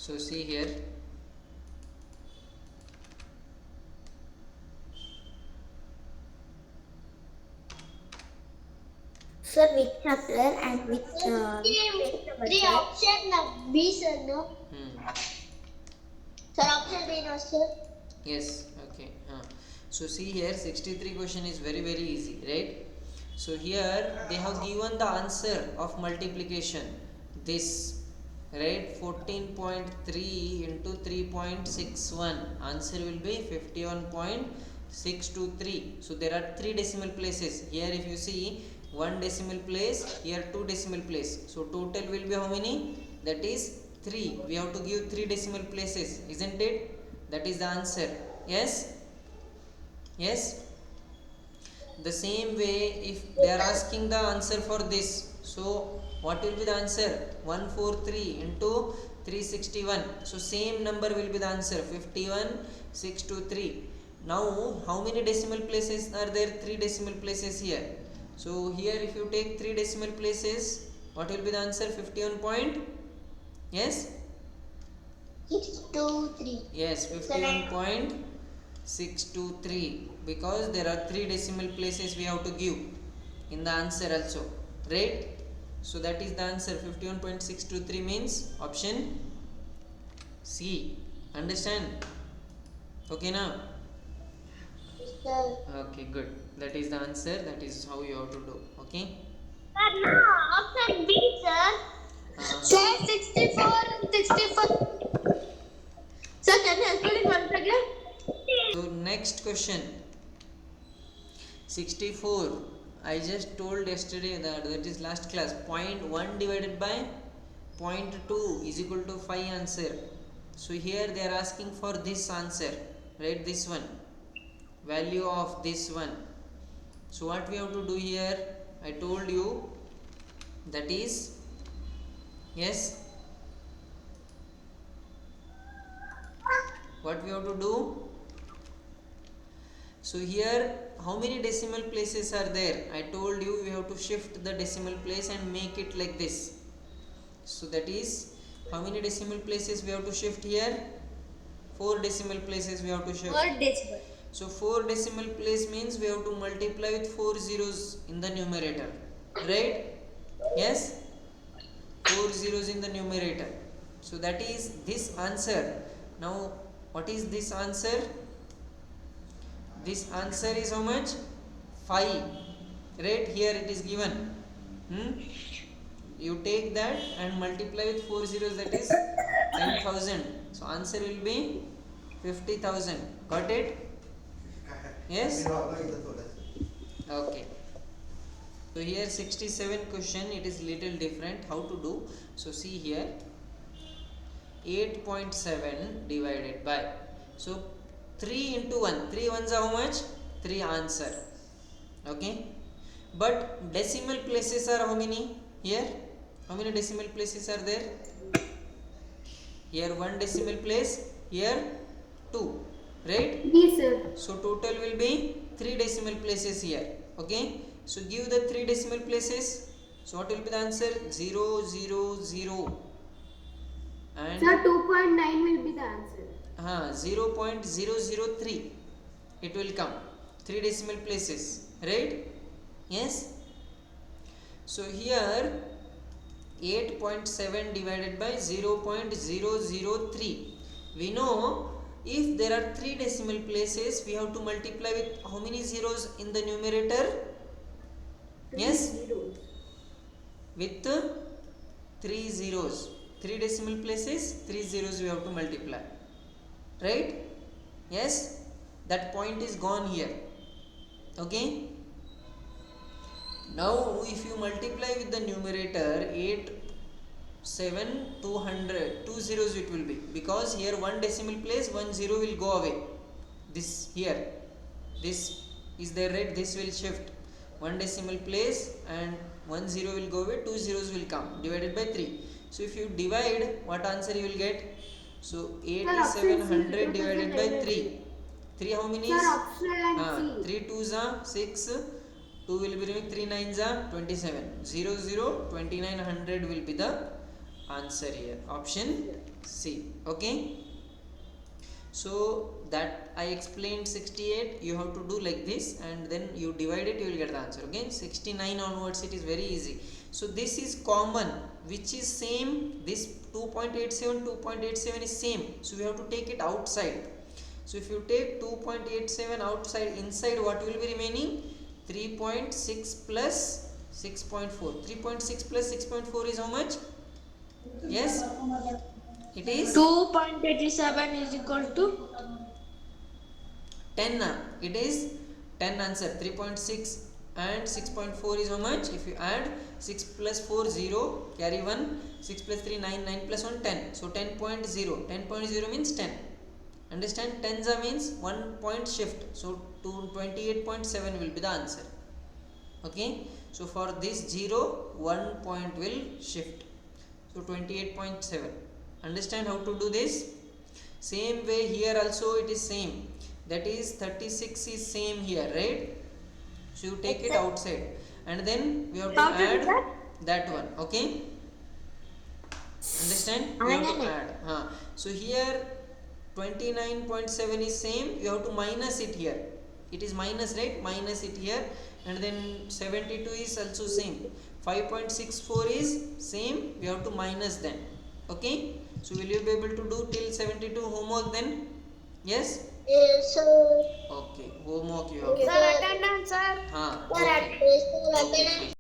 So see here. Sir, which chapter and which page number, Three sir? option B, sir, no? Sir, option B, no, sir. Yes, okay. So see here, 63 question is very very easy, right? So here they have given the answer of multiplication. This, right? 14.3 into 3.61. Answer will be 51.623. So there are three decimal places. Here if you see one decimal place, here two decimal place. So total will be how many? That is 3. We have to give three decimal places, isn't it? That is the answer. Yes? Yes? The same way, if they are asking the answer for this, so what will be the answer? 143 into 361. So same number will be the answer, 51,623. Now how many decimal places are there? Three decimal places here. So here if you take three decimal places, what will be the answer? 51 point, yes, 623. yes, 51.623, because there are three decimal places we have to give in the answer also, right? So that is the answer. 51.623 means option C. Understand? Okay now? Sir. Okay, good. That is the answer. That is how you have to do. Okay? Sir, no, option B, sir. Sir, 64 and 64. Sir, can you explain it once again? So next question, 64. I just told yesterday that is last class. 0.1 divided by 0.2 is equal to 5 answer. So here they are asking for this answer, right? This one, value of this one. So what we have to do here, I told you, that is, yes, what we have to do. So here how many decimal places are there? I told you we have to shift the decimal place and make it like this. So that is, how many decimal places we have to shift here? 4 decimal places we have to shift. 4 decimal. So 4 decimal place means we have to multiply with 4 zeros in the numerator, right? Yes, 4 zeros in the numerator. So that is this answer. Now what is this answer? This answer is how much? 5, right? Here it is given. You take that and multiply with 4 zeros, that is 10,000. So answer will be 50,000. Got it? Yes? Okay. So here 67 question, it is little different how to do. So see here, 8.7 divided by, so 3 into 1, 3 ones are how much? 3 answer. Okay, but decimal places are how many here? How many decimal places are there? Here 1 decimal place, here 2, right? Yes, sir. So total will be 3 decimal places here. Okay, so give the 3 decimal places. So what will be the answer? 0, 0, 0 and Sir, 2.9 will be the answer. 0.003 it will come. 3 decimal places, right? Yes. So here 8.7 divided by 0.003. We know if there are 3 decimal places, we have to multiply with how many zeros in the numerator? Yes, with 3 zeros. 3 decimal places, 3 zeros we have to multiply, right? Yes, that point is gone here. Okay, now if you multiply with the numerator 8, 7, 200, 2 zeros it will be, because here 1 decimal place, 1 zero will go away. This here, this is there, right? This will shift 1 decimal place and 1 zero will go away, 2 zeros will come, divided by 3. So if you divide, what answer you will get? So 8700 divided by 3. 3 how many is? Sir, option C. 3 2s are 6, 2 will be remaining, 3 9s are 27. 0 0 2900 will be the answer here, option C. Okay, so that I explained 68, you have to do like this and then you divide it, you will get the answer. Okay, 69 onwards it is very easy. So this is common, which is same, this 2.87 2.87 is same, so we have to take it outside. So if you take 2.87 outside, inside what will be remaining? 3.6 plus 6.4. 3.6 plus 6.4 is how much? Yes, it is 2.87 is equal to 10. It is 10 answer. 3.6 and 6.4 is how much? If you add 6 plus 4 0, carry 1, 6 plus 3 9, 9 plus 1 10. So 10.0. 10.0 means 10. Understand? 10 means 1 point shift. So 28.7 will be the answer. Okay, so for this 0, 1 point will shift. So 28.7. Understand how to do this? Same way here also it is same. That is 36 is same here, right? So you take it outside and then we have to add that one. Okay, understand? We have to add. So here 29.7 is same, you have to minus it here. It is minus, right? Minus it here, and then 72 is also same. 5.64 is same, we have to minus them. Okay, so will you be able to do till 72 homework then? Yes? Yes, sir. Okay, homework you have to. Sir, attendance, sir. Okay. Sir, attendance.